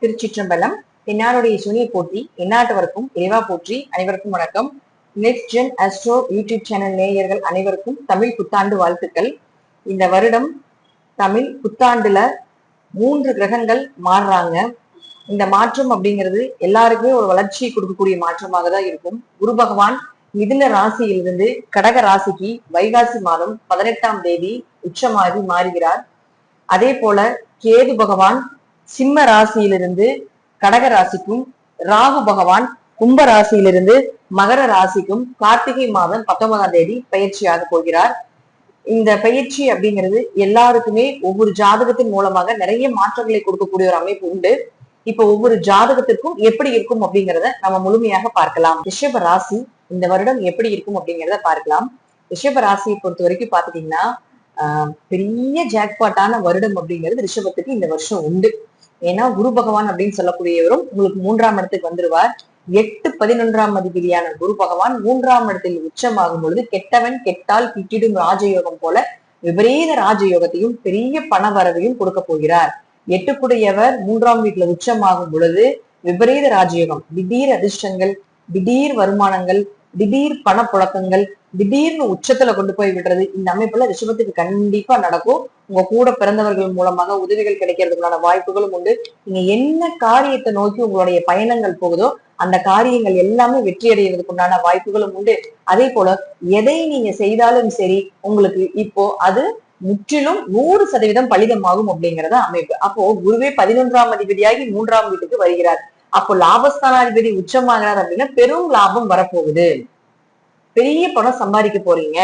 திருச்சிற்றம்பலம். என்னாருடைய சூனிய போற்றி எந்நாட்டவருக்கும் இறைவா போற்றி. அனைவருக்கும் வணக்கம். Next gen astro YouTube channel நேயர்கள் அனைவருக்கும் தமிழ் புத்தாண்டு வாழ்த்துக்கள். இந்த வருடம் தமிழ் புத்தாண்டுல 3 கிரகங்கள் மாறுறாங்க. இந்த மாற்றம் அப்படிங்கிறது எல்லாருக்குமே ஒரு வளர்ச்சியை கொடுக்கக்கூடிய மாற்றமாக தான் இருக்கும். குரு பகவான் மிதுன ராசியிலிருந்து கடக ராசிக்கு வைகாசி மாதம் 18ஆம் தேதி உச்சமாகி மாறுகிறார். அதே போல கேது பகவான் சிம்ம ராசியிலிருந்து கடக ராசிக்கும், ராகு பகவான் கும்ப ராசியிலிருந்து மகர ராசிக்கும் கார்த்திகை மாதம் 19ஆம் தேதி பயிற்சியாக போகிறார். இந்த பயிற்சி அப்படிங்கிறது எல்லாருக்குமே ஒவ்வொரு ஜாதகத்தின் மூலமாக நிறைய மாற்றங்களை கொடுக்கக்கூடிய ஒரு அமைப்பு உண்டு. இப்ப ஒவ்வொரு ஜாதகத்திற்கும் எப்படி இருக்கும் அப்படிங்கிறத நம்ம முழுமையாக பார்க்கலாம். ரிஷப ராசி இந்த வருடம் எப்படி இருக்கும் அப்படிங்கிறத பார்க்கலாம். ரிஷப ராசியை பொறுத்த வரைக்கும் பாத்துட்டீங்கன்னா பெரிய ஜாக்பாட்டான வருடம் அப்படிங்கிறது ரிஷபத்துக்கு இந்த வருஷம் உண்டு. ஏன்னா குரு பகவான் அப்படின்னு சொல்லக்கூடியவரும் உங்களுக்கு 3ஆம் இடத்துக்கு வந்துருவார். 8-11ஆம் அதிபதியான குரு பகவான் 3ஆம் இடத்தில் உச்சமாகும் பொழுது கெட்டவன் கெட்டால் கிட்டிடும் ராஜயோகம் போல விபரீத ராஜயோகத்தையும் பெரிய பண வரவையும் கொடுக்க போகிறார். 8குடையவர் 3ஆம் வீட்டுல உச்சமாகும் பொழுது விபரீத ராஜயோகம், திடீர் அதிர்ஷ்டங்கள், திடீர் வருமானங்கள், திடீர் பணப்புழக்கங்கள், திடீர்னு உச்சத்துல கொண்டு போய் விடுறது, இந்த அமைப்புல ரிஷபத்துக்கு கண்டிப்பா நடக்கும். உங்க கூட பிறந்தவர்கள் மூலமாக உதவிகள் கிடைக்கிறதுக்கான வாய்ப்புகளும் உண்டு. நீங்க என்ன காரியத்தை நோக்கி உங்களுடைய பயணங்கள் போகுதோ அந்த காரியங்கள் எல்லாமே வெற்றி அடைவதற்கு உண்டான வாய்ப்புகளும் உண்டு. அதே போல எதை நீங்க செய்தாலும் சரி உங்களுக்கு இப்போ அது முற்றிலும் 100% பலிதமாகும் அப்படிங்கறத அமைப்பு. அப்போ குருவே 11ஆம் அதிபதியாகி 3ஆம் வீட்டுக்கு வருகிறார். அப்போ லாபஸ்தானாதிபதி உச்சமாகிறார் அப்படின்னா பெரும் லாபம் வரப்போகுது. பெரிய பணம் சம்பாதிக்க போறீங்க.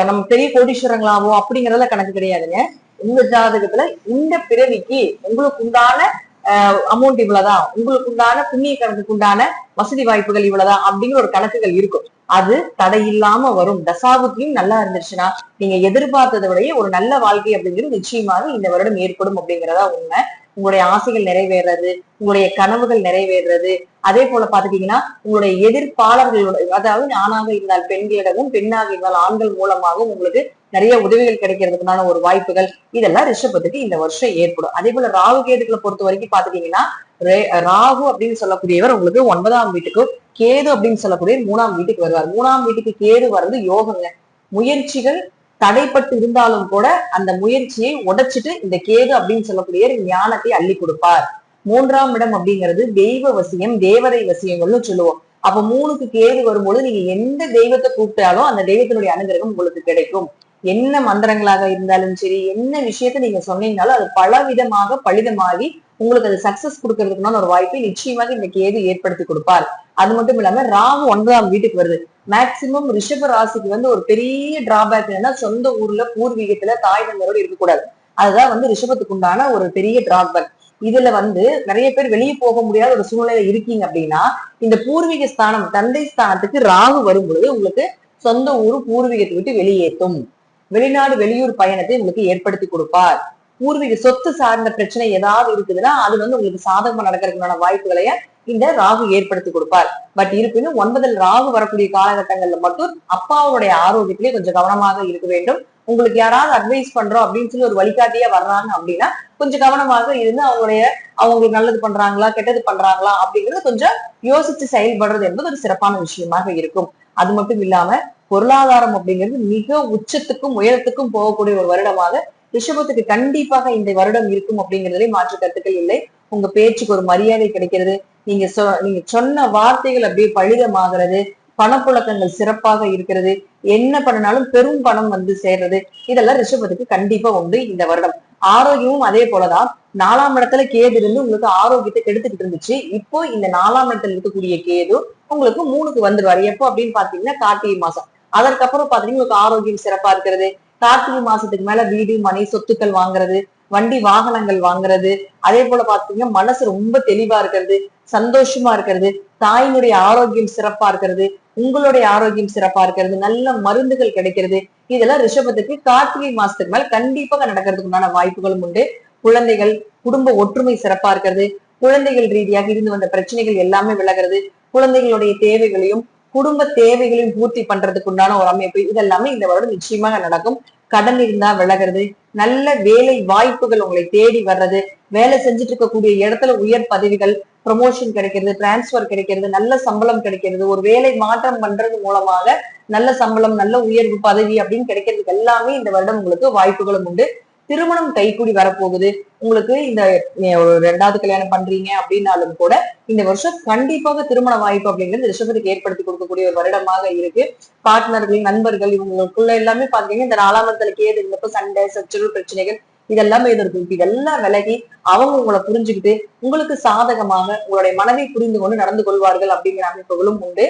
நம்ம பெரிய கோடீஸ்வரங்களாவோ அப்படிங்கறதுல கணக்கு கிடையாதுங்க. உங்க ஜாதகத்துல இந்த பிறவிக்கு உங்களுக்கு உண்டான அமௌண்ட் இவ்வளவுதான், உங்களுக்கு உண்டான புண்ணிய கணக்குக்கு உண்டான வசதி வாய்ப்புகள் இவ்வளவுதான் அப்படிங்கிற ஒரு கணக்குகள் இருக்கும். அது தடையில்லாம வரும். தசாபுத்தியும் நல்லா இருந்துச்சுன்னா நீங்க எதிர்பார்த்ததை விட ஒரு நல்ல வாழ்க்கை அப்படிங்கிறது நிச்சயமாக இந்த வருடம் ஏற்படும் அப்படிங்கிறதா உண்மை. உங்களுடைய ஆசைகள் நிறைவேறது, உங்களுடைய கனவுகள் நிறைவேறது, அதே போல பாத்துட்டீங்கன்னா உங்களுடைய எதிர்ப்பாளர்களோட, அதாவது ஆணாக இருந்தால் பெண்களிடமும், பெண்ணாக இருந்தால் ஆண்கள் மூலமாகவும் உங்களுக்கு நிறைய உதவிகள் கிடைக்கிறதுக்குண்டான ஒரு வாய்ப்புகள் இதெல்லாம் ரிஷபத்துக்கு இந்த வருஷம் ஏற்படும். அதே போல ராகு கேதுக்களை பொறுத்த வரைக்கும் பாத்துட்டீங்கன்னா ராகு அப்படின்னு சொல்லக்கூடியவர் உங்களுக்கு 9ஆம் வீட்டுக்கு, கேது அப்படின்னு சொல்லக்கூடிய 3ஆம் வீட்டுக்கு வருவார். 3ஆம் வீட்டுக்கு கேது வர்றது யோகங்க. முயற்சிகள் தடைப்பட்டு இருந்தாலும் கூட அந்த முயற்சியை உடைச்சிட்டு இந்த கேது அப்படின்னு சொல்லக்கூடிய ஞானத்தை அள்ளி கொடுப்பார். 3ஆம் இடம் அப்படிங்கிறது தெய்வ வசியம், தேவதை வசியங்கள்னு சொல்லுவோம். அப்ப 3க்கு கேது வரும்போது நீங்க எந்த தெய்வத்தை கூப்பிட்டாலும் அந்த தெய்வத்தினுடைய அனுகிரகம் உங்களுக்கு கிடைக்கும். என்ன மந்திரங்களாக இருந்தாலும் சரி, என்ன விஷயத்த நீங்க சொன்னீங்கனாலும் அது பல விதமாக பலிதமாகி உங்களுக்கு அது சக்சஸ் கொடுக்கறதுக்குமான ஒரு வாய்ப்பை நிச்சயமாக இந்த கேது ஏற்படுத்தி கொடுப்பார். அது மட்டும் இல்லாம ராகு 9ஆம் வீட்டுக்கு வருது. மேக்சிமம் ரிஷப ராசிக்கு ஒரு பெரிய டிராபேக் என்னன்னா சொந்த ஊர்ல பூர்வீகத்துல தாய் தந்தையோடு இருக்கக்கூடாது. அதுதான் ரிஷபத்துக்கு உண்டான ஒரு பெரிய டிராபேக். இதுல நிறைய பேர் வெளியே போக முடியாத ஒரு சூழ்நிலை இருக்கீங்க அப்படின்னா இந்த பூர்வீக ஸ்தானம், தந்தை ஸ்தானத்துக்கு ராகு வரும் பொழுது உங்களுக்கு சொந்த ஊர் பூர்வீகத்தை விட்டு வெளியேற்றும். வெளிநாடு வெளியூர் பயணத்தை உங்களுக்கு ஏற்படுத்தி கொடுப்பார். பூர்வீக சொத்து சார்ந்த பிரச்சனை ஏதாவது இருக்குதுன்னா அது உங்களுக்கு சாதகமா நடக்கிறதுக்கான வாய்ப்புகளை இந்த ராகு ஏற்படுத்தி கொடுப்பார். பட் இருப்பினும் 9ல் ராகு வரக்கூடிய காலகட்டங்கள்ல மட்டும் அப்பாவுடைய ஆரோக்கியத்திலே கொஞ்சம் கவனமாக இருக்க வேண்டும். உங்களுக்கு யாராவது அட்வைஸ் பண்றோம் அப்படின்னு சொல்லி ஒரு வழிகாட்டியா வர்றாங்க அப்படின்னா கொஞ்சம் கவனமாக இருந்து அவங்களுக்கு நல்லது பண்றாங்களா கெட்டது பண்றாங்களா அப்படிங்கறது கொஞ்சம் யோசிச்சு செயல்படுறது என்பது ஒரு சிறப்பான விஷயமாக இருக்கும். அது மட்டும் இல்லாம பொருளாதாரம் அப்படிங்கிறது மிக உச்சத்துக்கும் உயரத்துக்கும் போகக்கூடிய ஒரு வருடமாக ரிஷபத்துக்கு கண்டிப்பாக இந்த வருடம் இருக்கும் அப்படிங்கிறதுலே மாற்று கருத்துக்கள் இல்லை. உங்க பேச்சுக்கு ஒரு மரியாதை கிடைக்கிறது. நீங்க சொன்ன வார்த்தைகள் அப்படியே பலிதமாகிறது. பணப்புழக்கங்கள் சிறப்பாக இருக்கிறது. என்ன பண்ணினாலும் பெரும் பணம் சேர்றது. இதெல்லாம் ரிஷபத்துக்கு கண்டிப்பா உண்டு இந்த வருடம். ஆரோக்கியமும் அதே போலதான். 4ஆம் இடத்துல கேது இருந்து உங்களுக்கு ஆரோக்கியத்தை கெடுத்துக்கிட்டு இருந்துச்சு. இப்போ இந்த 4ஆம் இடத்துல இருக்கக்கூடிய கேது உங்களுக்கு 3க்கு வந்துருவாரு. எப்போ அப்படின்னு பாத்தீங்கன்னா கார்த்திகை மாசம். அதற்கப்புறம் பாத்தீங்கன்னா உங்களுக்கு ஆரோக்கியம் சிறப்பா இருக்கிறது. கார்த்திகை மாசத்துக்கு மேல வீடு மனை சொத்துக்கள் வாங்குறது, வண்டி வாகனங்கள் வாங்குறது, அதே போல பாத்தீங்கன்னா மனசு ரொம்ப தெளிவா இருக்கிறது, சந்தோஷமா இருக்கிறது, தாயினுடைய ஆரோக்கியம் சிறப்பா இருக்கிறது, உங்களுடைய ஆரோக்கியம் சிறப்பா இருக்கிறது, நல்ல மருந்துகள் கிடைக்கிறது. இதெல்லாம் ரிஷபத்துக்கு கார்த்திகை மாசத்துக்கு மேல கண்டிப்பாக நடக்கிறதுக்கு உண்டான வாய்ப்புகளும் உண்டு. குழந்தைகள் குடும்ப ஒற்றுமை சிறப்பா இருக்கிறது. குழந்தைகள் ரீதியாக இருந்து வந்த பிரச்சனைகள் எல்லாமே விலகிறது. குழந்தைகளுடைய தேவைகளையும் குடும்ப தேவைகளையும் பூர்த்தி பண்றதுக்கு உண்டான ஒரு அமைப்பு இதெல்லாமே இந்த வருடம் நிச்சயமாக நடக்கும். கடன் இருந்தா விலகிறது, நல்ல வேலை வாய்ப்புகள் உங்களை தேடி வர்றது, வேலை செஞ்சுட்டு இருக்கக்கூடிய இடத்துல உயர் பதவிகள், ப்ரமோஷன் கிடைக்கிறது, டிரான்ஸ்பர் கிடைக்கிறது, நல்ல சம்பளம் கிடைக்கிறது, ஒரு வேலை மாற்றம் பண்றது மூலமாக நல்ல சம்பளம், நல்ல உயர்வு பதவி அப்படின்னு கிடைக்கிறதுக்கு எல்லாமே இந்த வருடம் உங்களுக்கு வாய்ப்புகளும் உண்டு. திருமணம் கைக்கூடி வரப்போகுது. உங்களுக்கு இந்த ஒரு 2வது கல்யாணம் பண்றீங்க அப்படின்னாலும் கூட இந்த வருஷம் கண்டிப்பாக திருமண வாய்ப்பு அப்படிங்கிறது ரிஷபத்துக்கு ஏற்படுத்தி கொடுக்கக்கூடிய ஒரு வருடமாக இருக்கு. பார்ட்னர்கள், நண்பர்கள் இவங்களுக்குள்ள எல்லாமே பாத்தீங்கன்னா இந்த 4ஆம் இடத்துல கேது இருந்தப்ப சண்டை, சச்சரவு, பிரச்சனைகள் இதெல்லாமே இருக்கு. இதெல்லாம் விலகி அவங்க உங்களை புரிஞ்சுக்கிட்டு உங்களுக்கு சாதகமாக உங்களுடைய மனதை புரிந்து கொண்டு நடந்து கொள்வார்கள் அப்படிங்கிற அமைப்புகளும் உண்டு.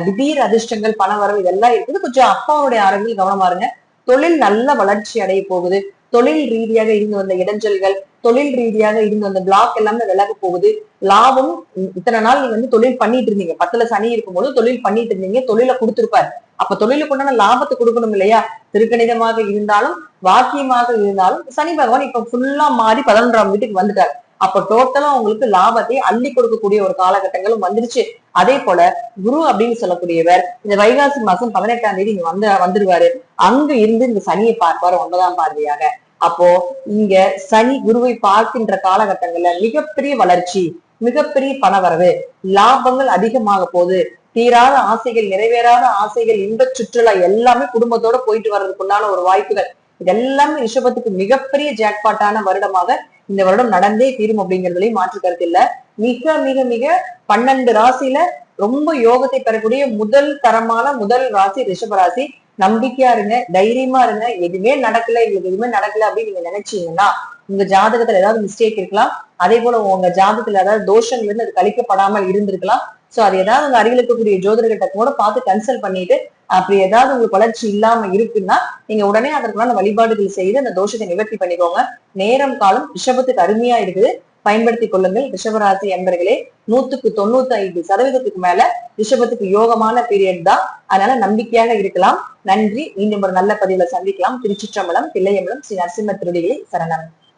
திடீர் அதிர்ஷ்டங்கள், பண வரவு இதெல்லாம் இருக்குது. கொஞ்சம் அப்பாவுடைய ஆரோக்கியம் கவனமா இருங்க. தொழில் நல்ல வளர்ச்சி அடைய போகுது. தொழில் ரீதியாக இருந்து வந்த இடைஞ்சல்கள், தொழில் ரீதியாக இருந்து வந்த பிளாக் எல்லாமே விலக போகுது. லாபம், இத்தனை நாள் நீங்க தொழில் பண்ணிட்டு இருந்தீங்க, 10ல சனி இருக்கும்போது தொழில் பண்ணிட்டு இருந்தீங்க, தொழில கொடுத்திருப்பாரு. அப்ப தொழிலுக்கு உண்டான லாபத்தை கொடுக்கணும் இல்லையா? திருக்கணிதமாக இருந்தாலும் வாக்கியமாக இருந்தாலும் சனி பகவான் இப்ப ஃபுல்லா மாறி 11ஆம் வீட்டுக்கு வந்துட்டாரு. அப்ப டோட்டலா உங்களுக்கு லாபத்தை அள்ளி கொடுக்கக்கூடிய ஒரு காலகட்டங்களும் வந்துருச்சு. அதே போல குரு அப்படின்னு சொல்லக்கூடியவர் இந்த வைகாசி மாசம் 18ஆம் தேதி இங்க வந்துருவாரு. அங்க இருந்து இந்த சனியை பார்ப்பாரு 9ஆம் பார்வையாக. அப்போ இங்க சனி குருவை பார்க்கின்ற காலகட்டங்கள்ல மிகப்பெரிய வளர்ச்சி, மிகப்பெரிய பணவரவு, லாபங்கள் அதிகமாக போகுது. தீராத ஆசைகள், நிறைவேறாத ஆசைகள், இன்ப சுற்றுலா எல்லாமே குடும்பத்தோட போயிட்டு வர்றதுக்குண்டான ஒரு வாய்ப்புகள், இதெல்லாமே ரிஷபத்துக்கு மிகப்பெரிய ஜாக்பாட்டான வருடமாக இந்த வருடம் நடந்தே தீரும் அப்படிங்கிறதுலயும் மாற்று கருத்து இல்ல. மிக மிக மிக 12 ராசியில ரொம்ப யோகத்தை பெறக்கூடிய முதல் தரமான முதல் ராசி ரிஷப ராசி. நம்பிக்கையா இருங்க, தைரியமா இருங்க. எதுவுமே நடக்கல, எங்களுக்கு எதுவுமே நடக்கல அப்படின்னு நீங்க நினைச்சீங்கன்னா உங்க ஜாதகத்துல ஏதாவது மிஸ்டேக் இருக்கலாம். அதே போல உங்க ஜாதகத்துல ஏதாவது தோஷங்கள் இருந்து அது கழிக்கப்படாமல் இருந்திருக்கலாம். சோ அது ஏதாவது உங்க அருகில் இருக்கக்கூடிய ஜோதிடர்கிட்ட கூட பார்த்து கன்சல்ட் பண்ணிட்டு அப்படி ஏதாவது உங்களுக்கு வளர்ச்சி இல்லாம இருக்குன்னா நீங்க உடனே அதற்கான வழிபாடுகள் செய்து அந்த தோஷத்தை நிவர்த்தி பண்ணிக்கோங்க. நேரம் காலம் ரிஷபத்துக்கு அருமையா இருக்குது, பயன்படுத்திக் கொள்ளுங்கள். ரிஷபராசி அன்பர்களே, 195% மேல ரிஷபத்துக்கு யோகமான பீரியட் தான். அதனால நம்பிக்கையாக இருக்கலாம். நன்றி. மீண்டும் ஒரு நல்ல பதிவுல சந்திக்கலாம். திருச்சிற்றம்பலம், தில்லையம்பலம், ஸ்ரீ நரசிம்ம திருடிகளை சரணம்.